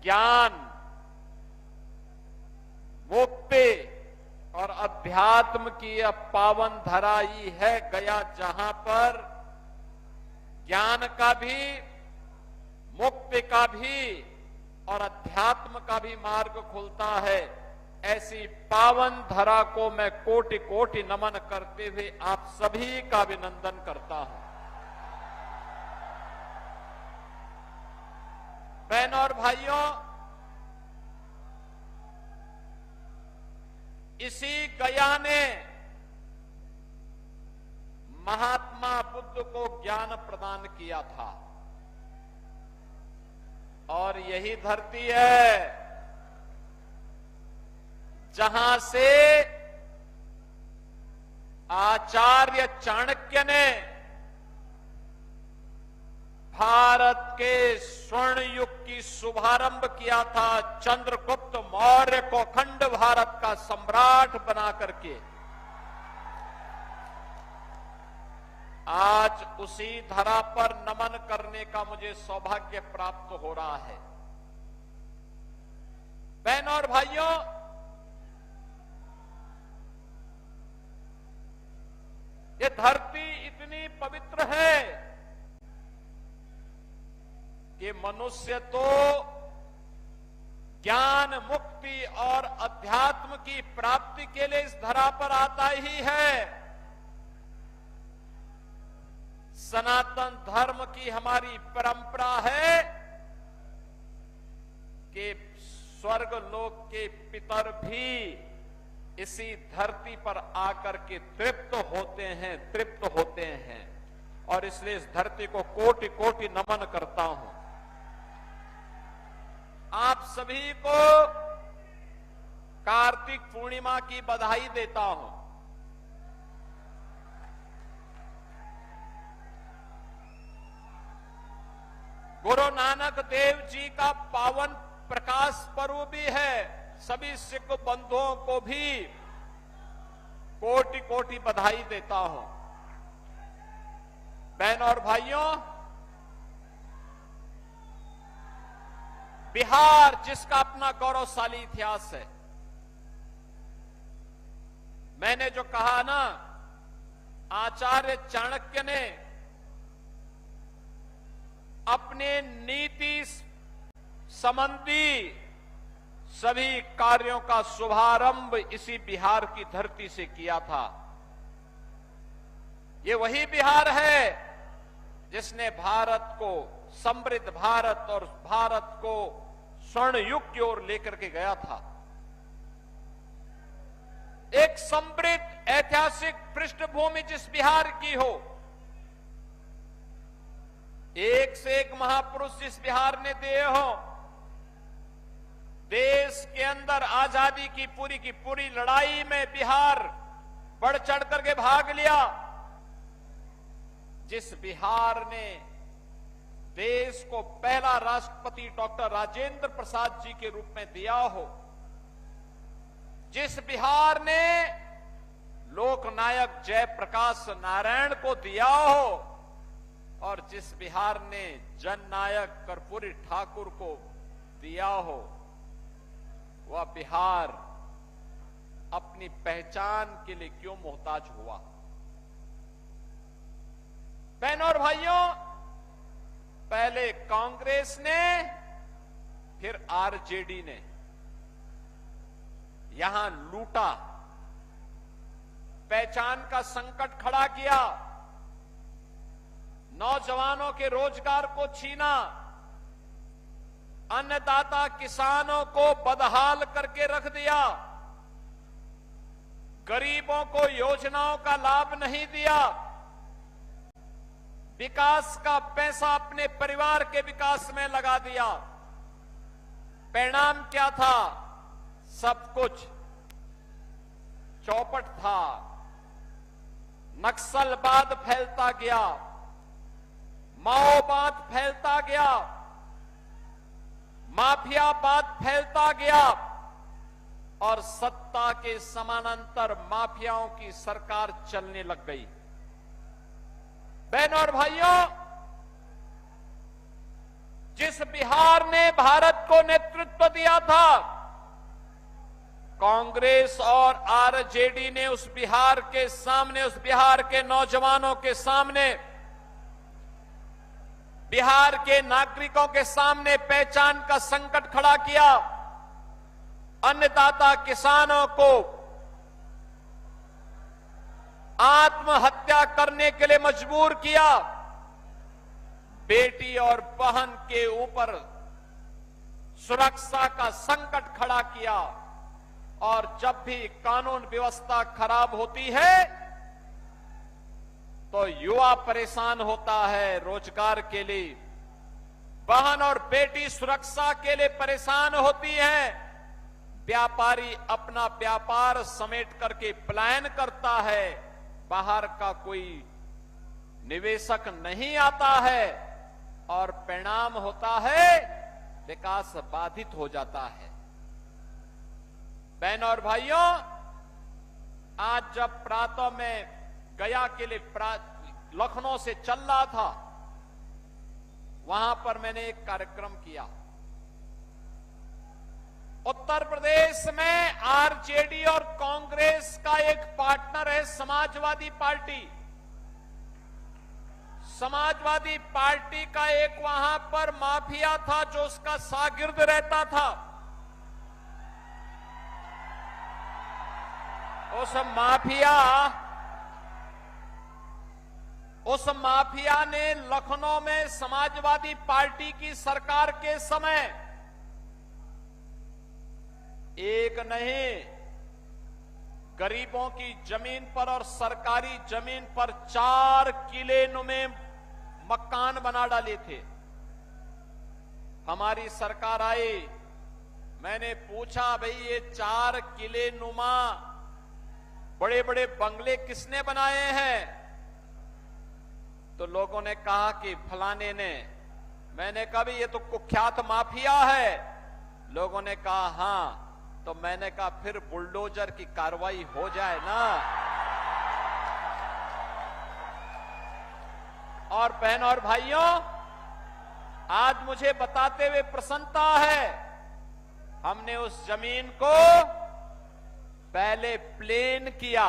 ज्ञान, मुक्ति और अध्यात्म की यह पावन धरा ही है गया, जहां पर ज्ञान का भी, मुक्ति का भी और अध्यात्म का भी मार्ग खुलता है। ऐसी पावन धरा को मैं कोटि कोटि नमन करते हुए आप सभी का अभिनंदन करता हूं। बहनों और भाइयों, इसी गया ने महात्मा बुद्ध को ज्ञान प्रदान किया था और यही धरती है जहां से आचार्य चाणक्य ने भारत के स्वर्ण युग की शुभारंभ किया था। चंद्रगुप्त मौर्य को अखंड भारत का सम्राट बना करके आज उसी धरा पर नमन करने का मुझे सौभाग्य प्राप्त हो रहा है। बहनों और भाइयों, ये धरती इतनी पवित्र है कि मनुष्य तो ज्ञान, मुक्ति और अध्यात्म की प्राप्ति के लिए इस धरा पर आता ही है। सनातन धर्म की हमारी परंपरा है कि स्वर्ग लोक के पितर भी इसी धरती पर आकर के तृप्त होते हैं और इसलिए इस धरती को कोटि कोटि नमन करता हूं। आप सभी को कार्तिक पूर्णिमा की बधाई देता हूं। गुरु नानक देव जी का पावन प्रकाश पर्व भी है। सभी सिख बंधुओं को भी कोटि कोटि बधाई देता हूं। बहनों और भाइयों, बिहार जिसका अपना गौरवशाली इतिहास है, मैंने जो कहा ना, आचार्य चाणक्य ने अपने नीति संबंधी सभी कार्यों का शुभारंभ इसी बिहार की धरती से किया था। ये वही बिहार है जिसने भारत को, समृद्ध भारत और भारत को स्वर्ण युग की ओर लेकर के गया था। एक समृद्ध ऐतिहासिक पृष्ठभूमि जिस बिहार की हो, एक से एक महापुरुष जिस बिहार ने दिए हो, देश के अंदर आजादी की पूरी लड़ाई में बिहार बढ़ चढ़ करके भाग लिया, जिस बिहार ने देश को पहला राष्ट्रपति डॉक्टर राजेंद्र प्रसाद जी के रूप में दिया हो, जिस बिहार ने लोकनायक जयप्रकाश नारायण को दिया हो और जिस बिहार ने जननायक कर्पूरी ठाकुर को दिया हो, वह बिहार अपनी पहचान के लिए क्यों मोहताज हुआ? बहनों और भाइयों, पहले कांग्रेस ने, फिर आरजेडी ने यहां लूटा, पहचान का संकट खड़ा किया, नौजवानों के रोजगार को छीना, अन्नदाता किसानों को बदहाल करके रख दिया, गरीबों को योजनाओं का लाभ नहीं दिया, विकास का पैसा अपने परिवार के विकास में लगा दिया। परिणाम क्या था? सब कुछ चौपट था। नक्सलवाद फैलता गया, माओवाद फैलता गया, माफियावाद फैलता गया और सत्ता के समानांतर माफियाओं की सरकार चलने लग गई। बहनों और भाइयों, जिस बिहार ने भारत को नेतृत्व नेतृत्व दिया था। कांग्रेस और आरजेडी ने उस बिहार के सामने, उस बिहार के नौजवानों के सामने, बिहार के नागरिकों के सामने पहचान का संकट खड़ा किया। अन्नदाता किसानों को आत्महत्या करने के लिए मजबूर किया। बेटी और बहन के ऊपर सुरक्षा का संकट खड़ा किया। और जब भी कानून व्यवस्था खराब होती है तो युवा परेशान होता है रोजगार के लिए, बहन और बेटी सुरक्षा के लिए परेशान होती है, व्यापारी अपना व्यापार समेट करके पलायन करता है, बाहर का कोई निवेशक नहीं आता है और परिणाम होता है विकास बाधित हो जाता है। बहनों और भाइयों, आज जब प्रातः में गया के लिए लखनऊ से चल रहा था, वहां पर मैंने एक कार्यक्रम किया। उत्तर प्रदेश में आरजेडी और कांग्रेस का एक पार्टनर है समाजवादी पार्टी। समाजवादी पार्टी का एक वहां पर माफिया था जो उसका शागिर्द रहता था। उस माफिया ने लखनऊ में समाजवादी पार्टी की सरकार के समय एक नहीं, गरीबों की जमीन पर और सरकारी जमीन पर 4 किले नुमे मकान बना डाले थे। हमारी सरकार आई, मैंने पूछा भाई ये 4 किले नुमा बड़े बड़े बंगले किसने बनाए हैं? तो लोगों ने कहा कि फलाने ने। मैंने कहा भाई ये तो कुख्यात माफिया है। लोगों ने कहा हां। तो मैंने कहा फिर बुलडोजर की कार्रवाई हो जाए ना। और बहनों और भाइयों, आज मुझे बताते हुए प्रसन्नता है, हमने उस जमीन को पहले प्लेन किया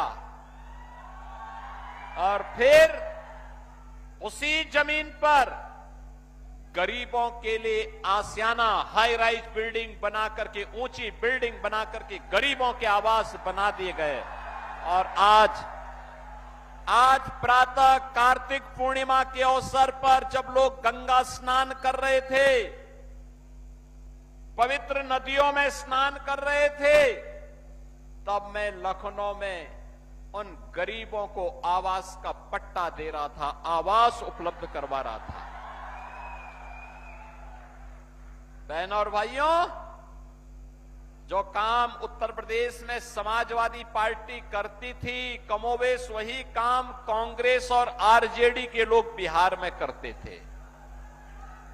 और फिर उसी जमीन पर गरीबों के लिए आसियाना हाई राइज बिल्डिंग बना करके, ऊंची बिल्डिंग बना करके गरीबों के आवास बना दिए गए। और आज प्रातः कार्तिक पूर्णिमा के अवसर पर जब लोग गंगा स्नान कर रहे थे, पवित्र नदियों में स्नान कर रहे थे, तब मैं लखनऊ में उन गरीबों को आवास का पट्टा दे रहा था, आवास उपलब्ध करवा रहा था। बहनों और भाइयों, जो काम उत्तर प्रदेश में समाजवादी पार्टी करती थी, कमोबेश वही काम कांग्रेस और आरजेडी के लोग बिहार में करते थे।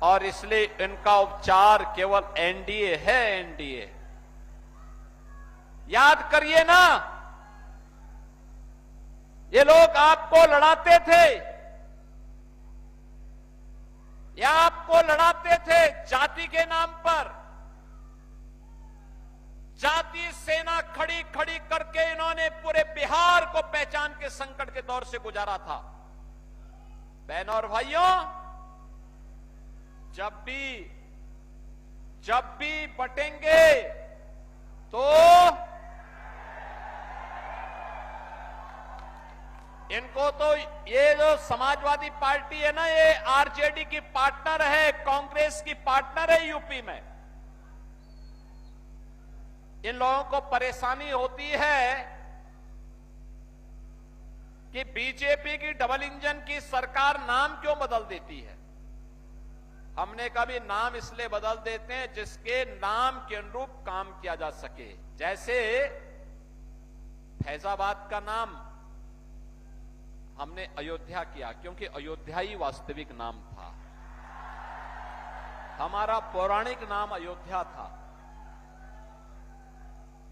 और इसलिए इनका उपचार केवल एनडीए है। एनडीए याद करिए ना, ये लोग आपको लड़ाते थे, या आपको लड़ाते थे जाति के नाम पर। जाति सेना खड़ी खड़ी करके इन्होंने पूरे बिहार को पहचान के संकट के दौर से गुजारा था। बहनों और भाइयों, जब भी बटेंगे तो इनको तो, ये जो समाजवादी पार्टी है ना, ये आरजेडी की पार्टनर है, कांग्रेस की पार्टनर है यूपी में। इन लोगों को परेशानी होती है कि बीजेपी की डबल इंजन की सरकार नाम क्यों बदल देती है। हमने कभी नाम इसलिए बदल देते हैं जिसके नाम के अनुरूप काम किया जा सके। जैसे फैजाबाद का नाम हमने अयोध्या किया, क्योंकि अयोध्या ही वास्तविक नाम था। हमारा पौराणिक नाम अयोध्या था।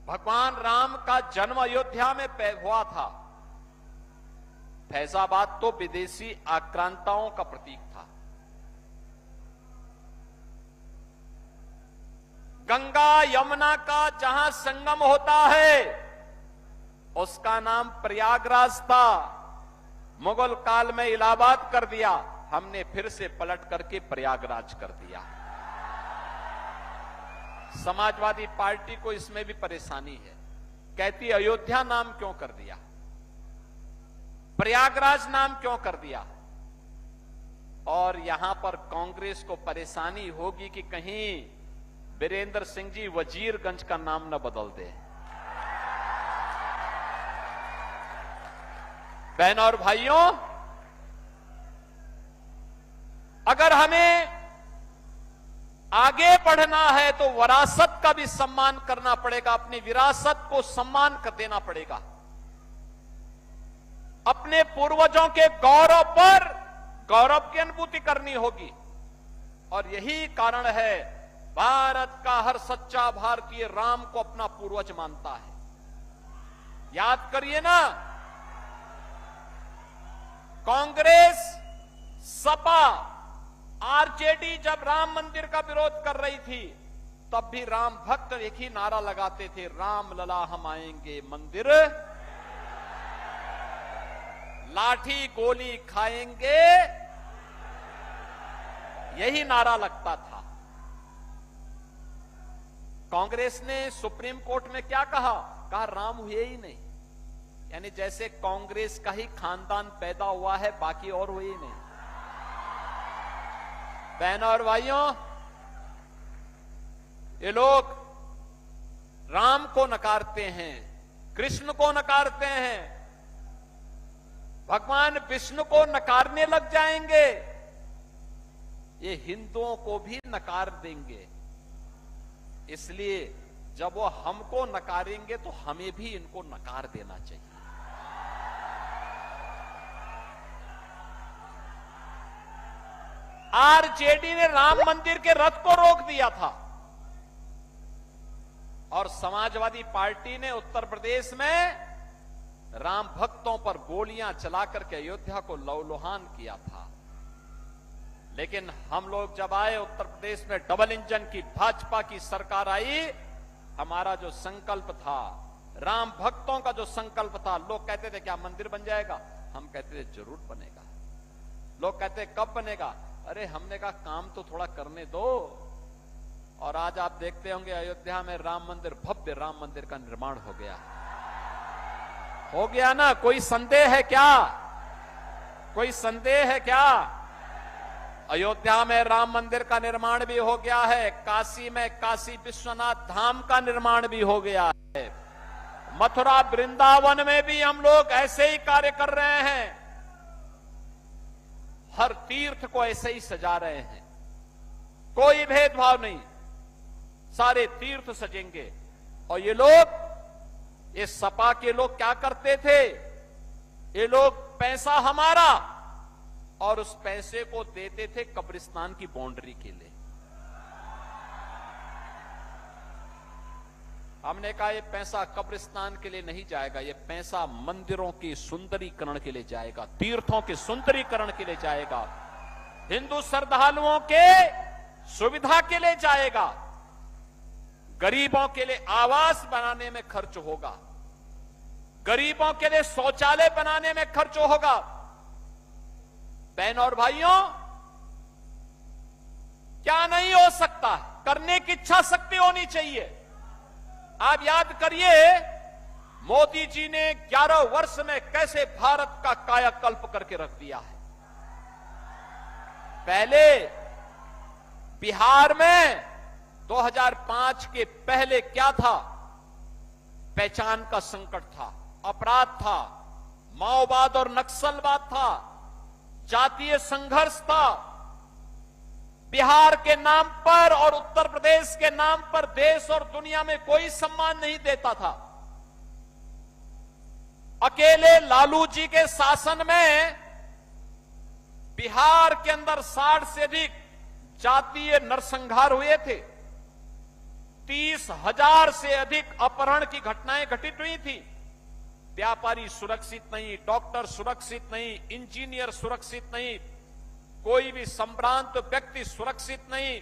भगवान राम का जन्म अयोध्या में हुआ था। फैजाबाद तो विदेशी आक्रांताओं का प्रतीक था। गंगा यमुना का जहां संगम होता है उसका नाम प्रयागराज था। मुगल काल में इलाहाबाद कर दिया, हमने फिर से पलट करके प्रयागराज कर दिया। समाजवादी पार्टी को इसमें भी परेशानी है, कहती अयोध्या नाम क्यों कर दिया, प्रयागराज नाम क्यों कर दिया। और यहां पर कांग्रेस को परेशानी होगी कि कहीं वीरेंद्र सिंह जी वजीरगंज का नाम न बदल दे। बहनों और भाइयों, अगर हमें आगे बढ़ना है तो विरासत का भी सम्मान करना पड़ेगा, अपनी विरासत को सम्मान कर देना पड़ेगा, अपने पूर्वजों के गौरव पर गौरव की अनुभूति करनी होगी। और यही कारण है भारत का हर सच्चा भारतीय राम को अपना पूर्वज मानता है। याद करिए ना, कांग्रेस, सपा, आरजेडी जब राम मंदिर का विरोध कर रही थी तब भी राम भक्त एक ही नारा लगाते थे, राम लला हम आएंगे मंदिर, लाठी गोली खाएंगे, यही नारा लगता था। कांग्रेस ने सुप्रीम कोर्ट में क्या कहा, कहा राम हुए ही नहीं, यानी जैसे कांग्रेस का ही खानदान पैदा हुआ है, बाकी और हुए ही नहीं। बहनों और भाइयों, ये लोग राम को नकारते हैं, कृष्ण को नकारते हैं, भगवान विष्णु को नकारने लग जाएंगे, ये हिंदुओं को भी नकार देंगे। इसलिए जब वो हमको नकारेंगे तो हमें भी इनको नकार देना चाहिए। आरजेडी ने राम मंदिर के रथ को रोक दिया था और समाजवादी पार्टी ने उत्तर प्रदेश में राम भक्तों पर गोलियां चला करके अयोध्या को लहूलुहान किया था। लेकिन हम लोग जब आए उत्तर प्रदेश में, डबल इंजन की भाजपा की सरकार आई, हमारा जो संकल्प था, राम भक्तों का जो संकल्प था, लोग कहते थे क्या मंदिर बन जाएगा, हम कहते थे जरूर बनेगा। लोग कहते कब बनेगा, अरे हमने कहा काम तो थोड़ा करने दो। और आज आप देखते होंगे अयोध्या में राम मंदिर, भव्य राम मंदिर का निर्माण हो गया ना। कोई संदेह है क्या, कोई संदेह है क्या? अयोध्या में राम मंदिर का निर्माण भी हो गया है, काशी में काशी विश्वनाथ धाम का निर्माण भी हो गया है, मथुरा वृंदावन में भी हम लोग ऐसे ही कार्य कर रहे हैं, हर तीर्थ को ऐसे ही सजा रहे हैं, कोई भेदभाव नहीं, सारे तीर्थ सजेंगे। और ये लोग, ये सपा के लोग क्या करते थे, ये लोग पैसा हमारा और उस पैसे को देते थे कब्रिस्तान की बाउंड्री के लिए। हमने कहा ये पैसा कब्रिस्तान के लिए नहीं जाएगा, ये पैसा मंदिरों के सुंदरीकरण के लिए जाएगा, तीर्थों के सुंदरीकरण के लिए जाएगा, हिंदू श्रद्धालुओं के सुविधा के लिए जाएगा, गरीबों के लिए आवास बनाने में खर्च होगा, गरीबों के लिए शौचालय बनाने में खर्च होगा। बहनों और भाइयों, क्या नहीं हो सकता, करने की इच्छा शक्ति होनी चाहिए। आप याद करिए, मोदी जी ने 11 वर्ष में कैसे भारत का कायाकल्प करके रख दिया है। पहले बिहार में 2005 के पहले क्या था, पहचान का संकट था, अपराध था, माओवाद और नक्सलवाद था, जातीय संघर्ष था। बिहार के नाम पर और उत्तर प्रदेश के नाम पर देश और दुनिया में कोई सम्मान नहीं देता था। अकेले लालू जी के शासन में बिहार के अंदर 60 से अधिक जातीय नरसंहार हुए थे, 30,000 से अधिक अपहरण की घटनाएं घटित हुई थी। व्यापारी सुरक्षित नहीं, डॉक्टर सुरक्षित नहीं, इंजीनियर सुरक्षित नहीं, कोई भी संभ्रांत व्यक्ति सुरक्षित नहीं।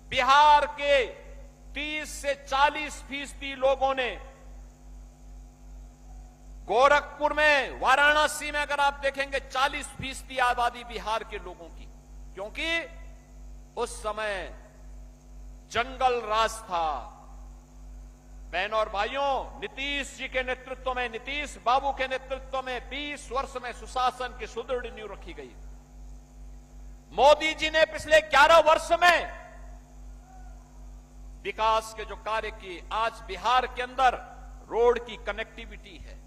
बिहार के 30 से 40% लोगों ने, गोरखपुर में, वाराणसी में अगर आप देखेंगे 40% आबादी बिहार के लोगों की, क्योंकि उस समय जंगल राज था। बहनों और भाइयों, नीतीश जी के नेतृत्व में, नीतीश बाबू के नेतृत्व में 20 वर्ष में सुशासन की सुदृढ़ नींव रखी गई। मोदी जी ने पिछले 11 वर्ष में विकास के जो कार्य किए, आज बिहार के अंदर रोड की कनेक्टिविटी है,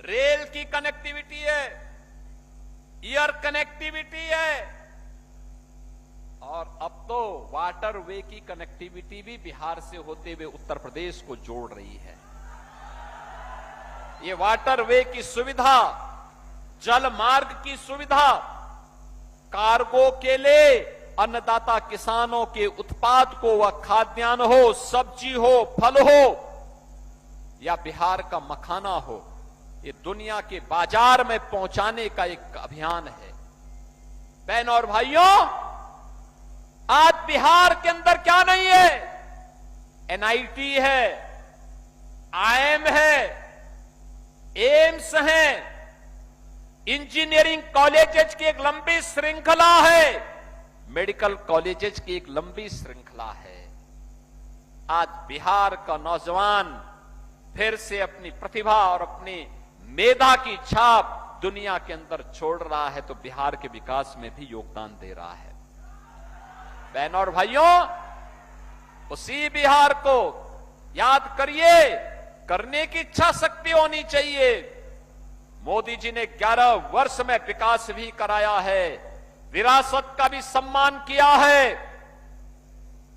रेल की कनेक्टिविटी है, एयर कनेक्टिविटी है, और अब तो वाटर वे की कनेक्टिविटी भी बिहार से होते हुए उत्तर प्रदेश को जोड़ रही है। ये वाटर वे की सुविधा, जल मार्ग की सुविधा, कार्गो के लिए अन्नदाता किसानों के उत्पाद को, वह खाद्यान्न हो, सब्जी हो, फल हो, या बिहार का मखाना हो, ये दुनिया के बाजार में पहुंचाने का एक अभियान है। बहनों और भाइयों, आज बिहार के अंदर क्या नहीं है? एनआईटी है, आईएम है, एम्स है, इंजीनियरिंग कॉलेजेस की एक लंबी श्रृंखला है, मेडिकल कॉलेजेस की एक लंबी श्रृंखला है। आज बिहार का नौजवान फिर से अपनी प्रतिभा और अपनी मेधा की छाप दुनिया के अंदर छोड़ रहा है, तो बिहार के विकास में भी योगदान दे रहा है। बहनों और भाइयों, उसी बिहार को याद करिए, करने की इच्छा शक्ति होनी चाहिए। मोदी जी ने 11 वर्ष में विकास भी कराया है, विरासत का भी सम्मान किया है,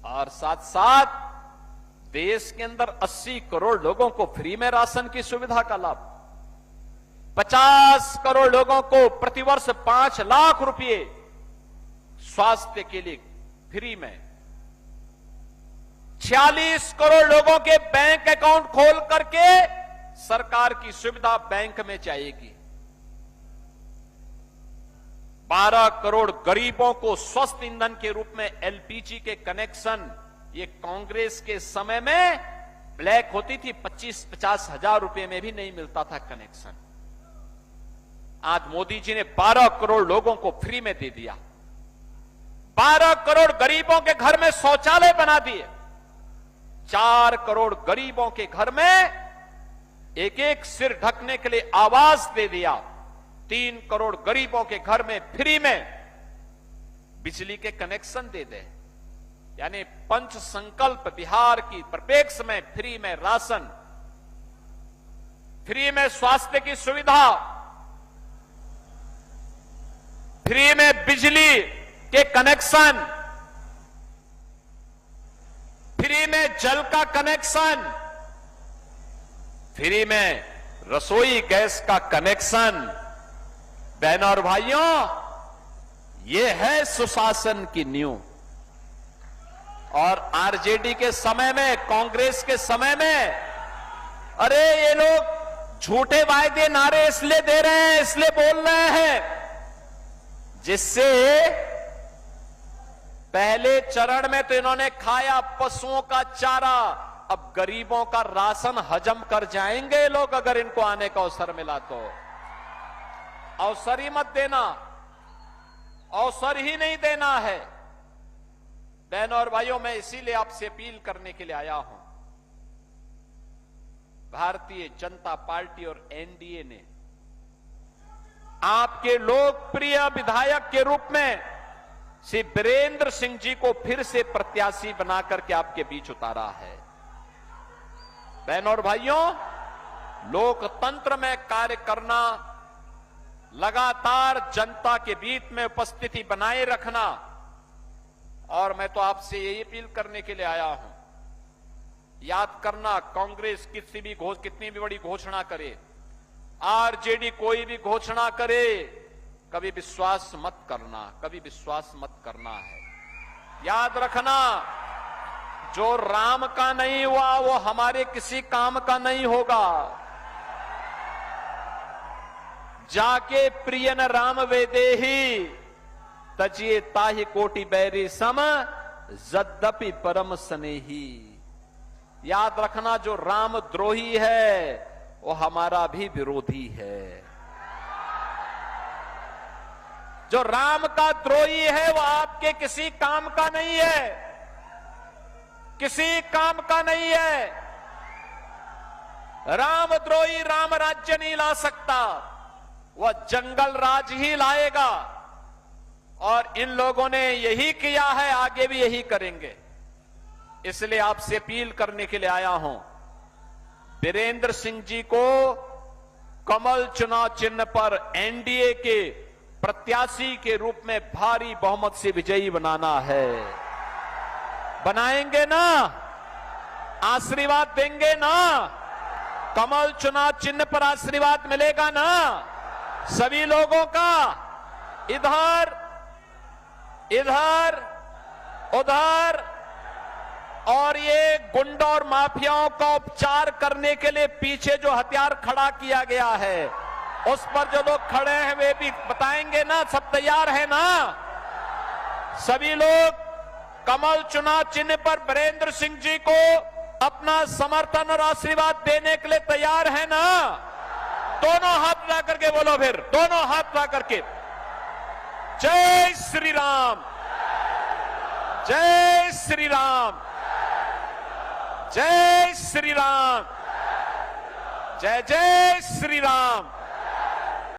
और साथ साथ देश के अंदर 80 करोड़ लोगों को फ्री में राशन की सुविधा का लाभ, 50 करोड़ लोगों को प्रतिवर्ष 5 लाख रुपए स्वास्थ्य के लिए फ्री में, 46 करोड़ लोगों के बैंक अकाउंट खोल करके सरकार की सुविधा बैंक में जाएगी, 12 करोड़ गरीबों को स्वस्थ ईंधन के रूप में एलपीजी के कनेक्शन, ये कांग्रेस के समय में ब्लैक होती थी, 25-50 हजार रुपए में भी नहीं मिलता था कनेक्शन। आज मोदी जी ने 12 करोड़ लोगों को फ्री में दे दिया, 12 करोड़ गरीबों के घर में शौचालय बना दिए, 4 करोड़ गरीबों के घर में एक एक सिर ढकने के लिए आवास दे दिया, 3 करोड़ गरीबों के घर में फ्री में बिजली के कनेक्शन दे दे। यानी पंच संकल्प बिहार की परिप्रेक्ष्य में फ्री में राशन, फ्री में स्वास्थ्य की सुविधा, फ्री में बिजली के कनेक्शन, फ्री में जल का कनेक्शन, फ्री में रसोई गैस का कनेक्शन। बहनों और भाइयों, यह है सुशासन की नींव। और आरजेडी के समय में, कांग्रेस के समय में, अरे ये लोग झूठे वायदे नारे इसलिए दे रहे हैं, इसलिए बोल रहे हैं, जिससे पहले चरण में तो इन्होंने खाया पशुओं का चारा, अब गरीबों का राशन हजम कर जाएंगे लोग अगर इनको आने का अवसर मिला तो। अवसर ही मत देना, अवसर ही नहीं देना है। बहनों और भाइयों, मैं इसीलिए आपसे अपील करने के लिए आया हूं। भारतीय जनता पार्टी और एनडीए ने आपके लोकप्रिय विधायक के रूप में श्री बीरेंद्र सिंह जी को फिर से प्रत्याशी बनाकर के आपके बीच उतारा है। बहनों और भाइयों, लोकतंत्र में कार्य करना, लगातार जनता के बीच में उपस्थिति बनाए रखना, और मैं तो आपसे यही अपील करने के लिए आया हूं। याद करना, कांग्रेस कितनी भी बड़ी घोषणा करे, आरजेडी कोई भी घोषणा करे, कभी विश्वास मत करना, कभी विश्वास मत करना है। याद रखना, जो राम का नहीं हुआ वो हमारे किसी काम का नहीं होगा। जाके प्रियन राम वेदेही तजिए ताहि कोटि बैरी सम यद्यपि परम स्नेही। याद रखना, जो रामद्रोही है वो हमारा भी विरोधी है। जो राम का द्रोही है वो आपके किसी काम का नहीं है, किसी काम का नहीं है। रामद्रोही राम राज्य नहीं ला सकता, वह जंगल राज ही लाएगा। और इन लोगों ने यही किया है, आगे भी यही करेंगे। इसलिए आपसे अपील करने के लिए आया हूं, वीरेंद्र सिंह जी को कमल चुनाव चिन्ह पर एनडीए के प्रत्याशी के रूप में भारी बहुमत से विजयी बनाना है। बनाएंगे ना? आशीर्वाद देंगे ना? कमल चुनाव चिन्ह पर आशीर्वाद मिलेगा ना सभी लोगों का? इधर इधर उधर। और ये गुंडा और माफियाओं का उपचार करने के लिए पीछे जो हथियार खड़ा किया गया है, उस पर जो लोग खड़े हैं वे भी बताएंगे ना? सब तैयार है ना? सभी लोग कमल चुनाव चिन्ह पर वीरेंद्र सिंह जी को अपना समर्थन और आशीर्वाद देने के लिए तैयार है ना? दोनों हाथ ला करके बोलो, फिर दोनों हाथ ला करके जय श्री राम, जय श्री राम, जय श्री राम, जय जय श्री राम।